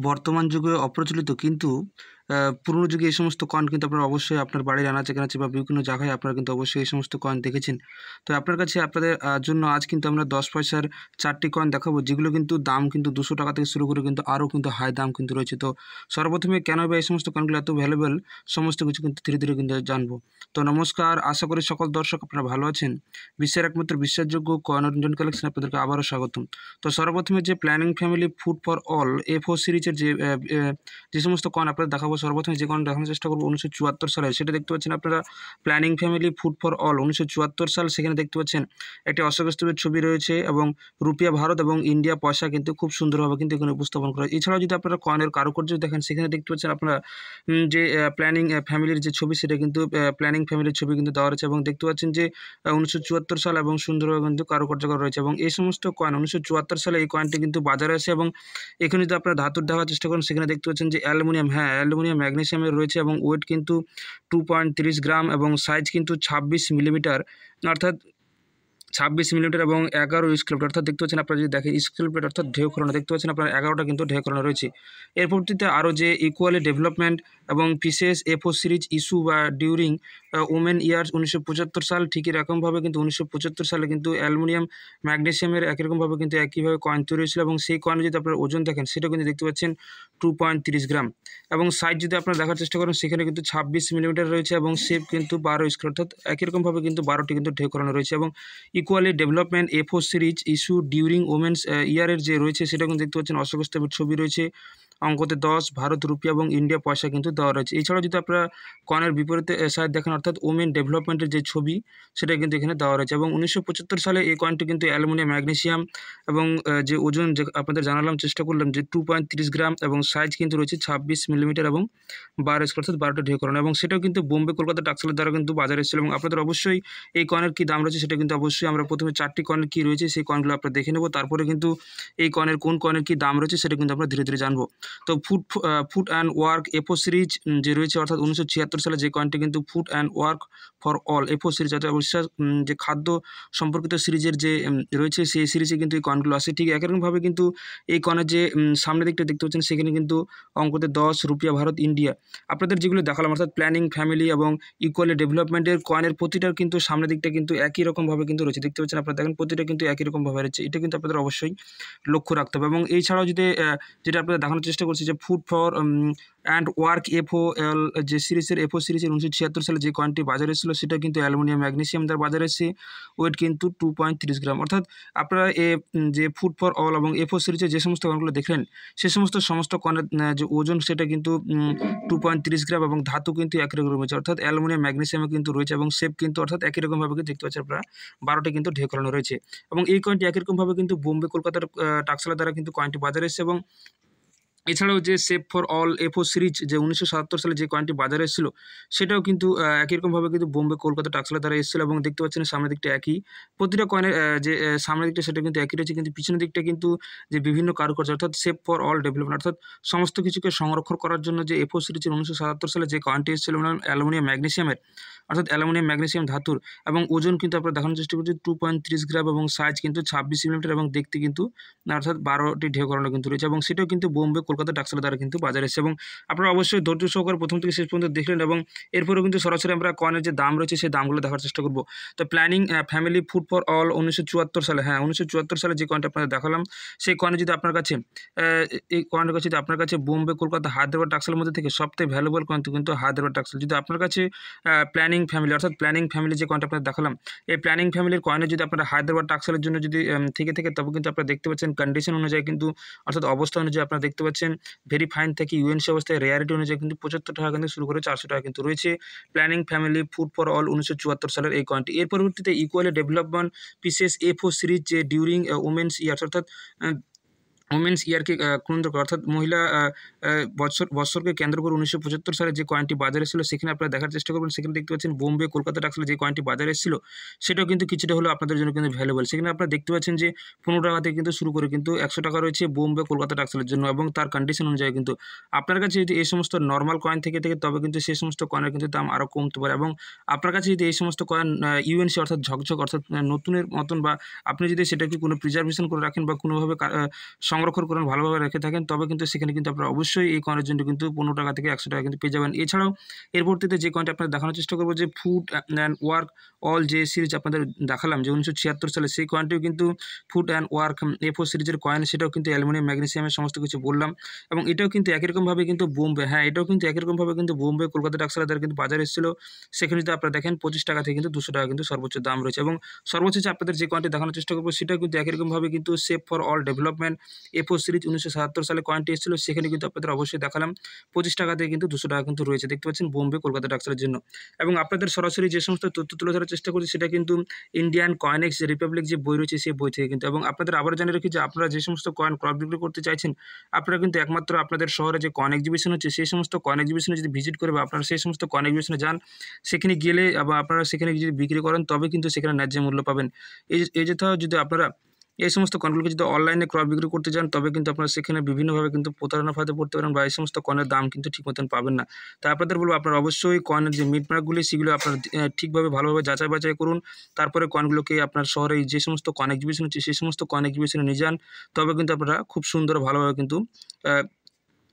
বর্তমান যুগে অপ্রচলিত কিন্তু পুরনো যুগে এই সমস্ত কয়েন কিন্তু আপনারা অবশ্যই আপনার বাড়ির আনাচে-কানাচে বা বিভিন্ন জায়গায় আপনারা কিন্তু অবশ্যই এই সমস্ত কয়েন দেখেছেন। তো আপনার কাছে আপনাদের জন্য আজ কিন্তু আমরা 10 পয়সার 4টি কয়েন দেখাবো, যেগুলো কিন্তু দাম কিন্তু ৳200 থেকে শুরু করে কিন্তু আরও কিন্তু হাই দাম কিন্তু রয়েছে। তো সর্বপ্রথমে কেন বা এই সমস্ত কয়েনগুলো এত ভ্যালুয়েবল, সমস্ত কিছু কিন্তু ধীরে, ধীরে কিন্তু জানবো। তো নমস্কার, আশা করি সকল দর্শক আপনারা ভালো আছেন। বিশ্বের একমাত্র বিশ্বাসযোগ্য কয়েন অরিজিনাল কালেকশন আপনাদেরকে আবারও স্বাগতম। তো সর্বপ্রথমে যে planning family food for all A4 সিরিজের যে সমস্ত কয়েন আপনাদের দেখাবো, সর্বপ্রথমে যে কয়েন দেখানোর চেষ্টা করবো 1974 সালের, সেটা দেখতে পাচ্ছেন আপনারা planning family food for all 1974 সাল। সেখানে দেখতে পাচ্ছেন একটি অশোক স্তূপের ছবি রয়েছে এবং রুপিয়া ভারত এবং ইন্ডিয়া পয়সা কিন্তু খুব সুন্দরভাবে কিন্তু এখানে উপস্থাপন করা হয়। এছাড়াও যদি আপনারা কয়েনের কারুকার্য দেখেন, সেখানে দেখতে পাচ্ছেন আপনারা যে প্ল্যানিং ফ্যামিলির যে ছবি, সেটা কিন্তু প্ল্যানিং ফ্যামিলির ছবি কিন্তু দেওয়া রয়েছে এবং দেখতে পাচ্ছেন যে 1974 সাল এবং সুন্দরভাবে কিন্তু কারুকার্য করা রয়েছে। এবং এই সমস্ত কয়েন 1974 সালে এই কয়েনটি কিন্তু বাজারে আসে এবং এখানে যদি আপনারা ধাতুর দেখার চেষ্টা করেন, সেখানে দেখতে পাচ্ছেন যে অ্যালুমিনিয়াম, হ্যাঁ অ্যালুমিনিয়াম ম্যাগনেসিয়ামের রয়েছে এবং ওয়েট কিন্তু 2.30 গ্রাম এবং সাইজ কিন্তু 26 মিলিমিটার, অর্থাৎ 26 মিলিমিটার এবং 11 স্কেল প্লেট, অর্থাৎ দেখতে পাচ্ছেন আপনারা যদি দেখেন স্কেল প্লেট অর্থাৎ ঢেউ খেলানো, দেখতে পাচ্ছেন আপনারা 11টা কিন্তু ঢেউ খেলানো রয়েছে। এর পরবর্তীতে আরও যে ইকুয়ালি ডেভেলপমেন্ট এবং পিসেস A4 সিরিজ ইস্যু বা ডিউরিং ওমেন ইয়ার্স 1975 সাল, ঠিকই এরকমভাবে কিন্তু 1975 সালে কিন্তু অ্যালুমিনিয়াম ম্যাগনেসিয়ামের একই রকমভাবে কিন্তু একইভাবে কয়েন তৈরি হয়েছিল এবং সেই কয়েনে যদি আপনারা ওজন দেখেন, সেটাও কিন্তু দেখতে পাচ্ছেন 2.30 গ্রাম এবং সাইজ যদি আপনারা দেখার চেষ্টা করেন, সেখানে কিন্তু 26 মিলিমিটার রয়েছে এবং শেপ কিন্তু 12 স্কেল, অর্থাৎ একই রকমভাবে কিন্তু 12টি কিন্তু ঢেউ করানো রয়েছে। এবং equally development A4 series issue during women's ইয়ারের যে রয়েছে, সেটা কিন্তু দেখতে পাচ্ছেন অশোক স্তূপের ছবি রয়েছে, অঙ্কতে 10, ভারত রুপিয়া এবং ইন্ডিয়া পয়সা কিন্তু দেওয়া রয়েছে। এছাড়াও যদি আপনারা কয়েনের বিপরীতে সাইড দেখেন, অর্থাৎ ওমেন ডেভেলপমেন্টের যে ছবি, সেটা কিন্তু এখানে দেওয়া রয়েছে। এবং 1975 সালে এই কয়েনটি কিন্তু অ্যালুমিনিয়াম ম্যাগনেসিয়াম এবং যে ওজন যে আপনাদের জানালাম চেষ্টা করলাম যে 2.30 গ্রাম এবং সাইজ কিন্তু রয়েছে 26 মিলিমিটার এবং 12 স্কোয়ার, অর্থাৎ 12টা ঢেউ করানো এবং সেটাও কিন্তু বোম্বে কলকাতা টাক্সেলের দ্বারা কিন্তু বাজারে এসেছিল। এবং আপনাদের অবশ্যই এই কয়েনের কী দাম রয়েছে, সেটা কিন্তু অবশ্যই আমরা প্রথমে 4টি কয়েনের কী রয়েছে সেই কয়েনগুলো আপনারা দেখে নেব, তারপরে কিন্তু এই কয়েনের কোন কয়েনের কী দাম রয়েছে সেটা কিন্তু আমরা ধীরে ধীরে জানবো। তো food and work A4 series যে রয়েছে, অর্থাৎ 1976 সালে যে কয়েনটি কিন্তু food and work for all A4 series, অর্থাৎ অবশ্যই যে খাদ্য সম্পর্কিত সিরিজের যে রয়েছে, সেই সিরিজে কিন্তু এই কয়েনগুলো আসে। ঠিক একই রকমভাবে কিন্তু এই কয়েনের যে সামনের দিকটা দেখতে পাচ্ছেন, সেখানে কিন্তু অঙ্কতে 10, রুপিয়া ভারত ইন্ডিয়া, আপনাদের যেগুলো দেখালাম অর্থাৎ প্ল্যানিং ফ্যামিলি এবং ইকুয়ালি ডেভেলপমেন্টের কয়েনের প্রতিটার কিন্তু সামনের দিকটা কিন্তু একই রকমভাবে কিন্তু রয়েছে, দেখতে পাচ্ছেন আপনারা দেখেন প্রতিটা কিন্তু একই রকমভাবে রয়েছে। এটা কিন্তু আপনাদের অবশ্যই লক্ষ্য রাখতে হবে। এবং এছাড়াও যদি যেটা আপনাদের দেখানোর চেষ্টা করছি যে food for and work A4L যে সিরিজের A4 সিরিজের 1976 সালে যে কয়েনটি বাজারে এসেছিল, সেটা কিন্তু অ্যালুমিনিয়াম ম্যাগনেসিয়াম দ্বারা বাজারে এসেছে, ওয়েট কিন্তু 2.30 গ্রাম। অর্থাৎ আপনারা যে ফুড ফর অল এবং A4 সিরিজের যে সমস্ত কয়েনগুলো দেখলেন, সে সমস্ত কয়েনের যে ওজন, সেটা কিন্তু 2.30 গ্রাম এবং ধাতু কিন্তু একই রকম রয়েছে, অর্থাৎ অ্যালুমিনিয়াম ম্যাগনেসিয়ামে কিন্তু রয়েছে এবং শেপ কিন্তু অর্থাৎ একই রকমভাবে কিন্তু দেখতে পাচ্ছেন আপনারা 12টি কিন্তু ঢেউ খেলানো রয়েছে। এবং এই কয়েনটি একই রকমভাবে কিন্তু বোম্বে কলকাতার টাক্সেলের দ্বারা কিন্তু কয়েনটি বাজারে এসেছে। এবং এছাড়াও যে save for all A4 series যে 1977 সালে যে কয়েনটি বাজারে এসেছিল, সেটাও কিন্তু একই রকমভাবে কিন্তু বোম্বে কলকাতা টাক্সেলের দ্বারা এসেছিল এবং দেখতে পাচ্ছেন সামনের দিকটা একই, প্রতিটা কয়েনের যে সামনের দিকটা সেটা কিন্তু একই রয়েছে, কিন্তু পিছনের দিকটা কিন্তু যে বিভিন্ন কারুকার্য, অর্থাৎ সেভ ফর অল ডেভেলপমেন্ট, অর্থাৎ সমস্ত কিছুকে সংরক্ষণ করার জন্য যে A4 সিরিজের 1977 সালে যে কয়েনটি এসেছিল অ্যালুমিনিয়াম ম্যাগনেসিয়ামের, অর্থাৎ অ্যালুমিনিয়াম ম্যাগনেসিয়াম ধাতুর, এবং ওজন কিন্তু আপনারা দেখানোর চেষ্টা করছি 2.30 গ্রাম এবং সাইজ কিন্তু 26 মিলিমিটার এবং দেখতে কিন্তু অর্থাৎ 12টি ঢেউ করানো কিন্তু রয়েছে এবং সেটাও কিন্তু বোম্বে কলকাতা টাক্সেলের দ্বারা কিন্তু বাজারে এসেছে। এবং আপনারা অবশ্যই ধৈর্য সহকারে প্রথম থেকে শেষ পর্যন্ত দেখলেন এবং এরপরেও কিন্তু সরাসরি আমরা কয়েনের যে দাম রয়েছে সেই দামগুলো দেখার চেষ্টা করব। তো planning family food for all 1974 সালে, হ্যাঁ 1974 সালে যে কয়েনটা আপনাদের দেখালাম, সেই কয়েনে যদি আপনার কাছে এই কয়েনের কাছে যদি আপনার কাছে বোম্বে কলকাতা হায়দ্রাবাদ টাক্সেলের মধ্যে থেকে সবথেকে ভ্যালুয়েবল কয়েন কিন্তু হায়দ্রাবাদ টাক্সেল, যদি আপনার কাছে প্ল্যানিং ফ্যামিলি অর্থাৎ প্ল্যানিং ফ্যামিলি যে কয়েনটা আপনাদের দেখালাম, এই প্ল্যানিং ফ্যামিলির কয়েনে যদি আপনারা হায়দ্রাবাদ টাক্সেলের জন্য যদি থেকে তবে কিন্তু আপনারা দেখতে পাচ্ছেন কন্ডিশন অনুযায়ী কিন্তু অর্থাৎ অবস্থা অনুযায়ী আপনারা দেখতে পাচ্ছেন ভেরি ফাইন থেকে UNC অবস্থায় রেয়ারিটি অনুযায়ী কিন্তু 75 টাকা কিন্তু শুরু করে 400 টাকা কিন্তু রয়েছে planning family food for all 1974 সালের এই কয়েনটি। এর পরবর্তীতে equally development pieces A4 series যে ডিউরিং ওমেন্স ইয়ার্স, অর্থাৎ ওমেন্স ইয়ারকে কেন্দ্র করে, অর্থাৎ মহিলা বৎসরকে কেন্দ্র করে 1975 সালে যে কয়েনটি বাজারে এসেছিল, সেখানে আপনারা দেখার চেষ্টা করবেন, সেখানে দেখতে পাচ্ছেন বোম্বে কলকাতা টাক্সেলে যে কয়েনটি বাজারে এসেছিল, সেটাও কিন্তু কিছুটা হলেও আপনাদের জন্য কিন্তু ভ্যালুয়েবল। সেখানে আপনারা দেখতে পাচ্ছেন যে 15 টাকা থেকে কিন্তু শুরু করে কিন্তু 100 টাকা রয়েছে বোম্বে কলকাতা টাক্সেলের জন্য এবং তার কন্ডিশন অনুযায়ী কিন্তু আপনার কাছে যদি এই সমস্ত নর্মাল কয়েন থেকে তবে কিন্তু সেই সমস্ত কয়েনের কিন্তু দাম আরও কমতে পারে। এবং আপনার কাছে যদি এই সমস্ত কয়েন UNC অর্থাৎ ঝকঝক অর্থাৎ নতুনের মতন, বা আপনি যদি সেটাকে কোনো প্রিজার্ভেশন করে রাখেন বা কোনোভাবে সংরক্ষণ করেন, ভালোভাবে রেখে থাকেন, তবে কিন্তু সেখানে কিন্তু আপনারা অবশ্যই এই কয়েনের জন্য কিন্তু 15 টাকা থেকে 100 টাকা কিন্তু পেয়ে যাবেন। এছাড়াও এর পরবর্তীতে যে কয়েনটা আপনাদের দেখানোর চেষ্টা করব, যে ফুড অ্যান্ড ওয়ার্ক অল যে সিরিজ আপনাদের দেখালাম, যে 1976 সালে, সেই কয়েনটিও কিন্তু ফুড অ্যান্ড ওয়ার্ক A4 সিরিজের কয়েন, সেটাও কিন্তু অ্যালুমিনিয়াম ম্যাগনেসিয়ামের সমস্ত কিছু বললাম। এবং এটাও কিন্তু একই রকমভাবে কিন্তু বোম্বে, হ্যাঁ এটাও কিন্তু একই রকমভাবে কিন্তু বোম্বে, কলকাতা ডাকসালাদার কিন্তু বাজারে এসেছিল। সেখানে যদি আপনারা দেখেন 25 টাকা থেকে কিন্তু 200 টাকা কিন্তু সর্বোচ্চ দাম রয়েছে। এবং সর্বশেষে আপনাদের যে কয়েনটি দেখানোর চেষ্টা করবো, সেটাও কিন্তু একই রকমভাবে কিন্তু save for all development A4 series 1977 সালে কয়েনটি এসেছিল। সেখানে কিন্তু আপনাদের অবশ্যই দেখালাম 25 টাকা থেকে কিন্তু 200 টাকা কিন্তু রয়েছে, দেখতে পাচ্ছেন, বোম্বে, কলকাতা ডাকসালের জন্য। এবং আপনাদের সরাসরি যে সমস্ত তথ্য তুলে ধরার চেষ্টা করছি, সেটা কিন্তু ইন্ডিয়ান কয়েনেক্স রিপাবলিক যে বই রয়েছে, সেই বই থেকে কিন্তু। এবং আপনাদের আবারও জানিয়ে রাখি যে আপনারা যে সমস্ত কয়েন ক্রয় বিক্রি করতে চাইছেন, আপনারা কিন্তু একমাত্র আপনাদের শহরে যে কয়েন এক্সিবিশন হচ্ছে, সেই সমস্ত কয়েন এক্সিবিশনে যদি ভিজিট করে বা আপনারা সেই সমস্ত কয়েন এক্সিবিশনে যান, সেখানে গেলে বা আপনারা সেখানে যদি বিক্রি করেন, তবে কিন্তু সেখানে ন্যায্য মূল্য পাবেন। এছাড়াও যদি আপনারা এই সমস্ত কয়েনগুলোকে যদি অনলাইনে ক্রয় বিক্রি করতে যান, তবে কিন্তু আপনারা সেখানে বিভিন্নভাবে কিন্তু প্রতারণার ফাঁদে পড়তে পারেন, বা এই সমস্ত কয়েনের দাম কিন্তু ঠিক মতন পাবেন না। তাই আপনাদের বলবো, আপনারা অবশ্যই কয়েনের যে মিটমার্কগুলি, সেগুলো আপনারা ঠিকভাবে ভালোভাবে যাচাই বাছাই করুন। তারপরে কয়েনগুলোকে আপনার শহরে যে সমস্ত কয়েন এক্সিবিশন হচ্ছে, সেই সমস্ত কয়েন এক্সিবিশনে নিয়ে যান, তবে কিন্তু আপনারা খুব সুন্দর ভালোভাবে কিন্তু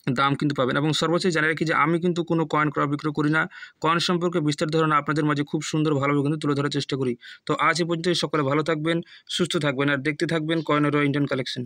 দাম কিন্তু পাবেন। এবং সর্বশেষ জানিয়ে রাখি যে আমি কিন্তু কোনো কয়েন ক্রয় বিক্রয় করি না। কয়েন সম্পর্কে বিস্তারিত ধারণা আপনাদের মাঝে খুব সুন্দর ভালোভাবে কিন্তু তুলে ধরার চেষ্টা করি। তো আজ এ পর্যন্তই, সকলে ভালো থাকবেন, সুস্থ থাকবেন, আর দেখতে থাকবেন কয়েন ইন্ডিয়ান কালেকশন।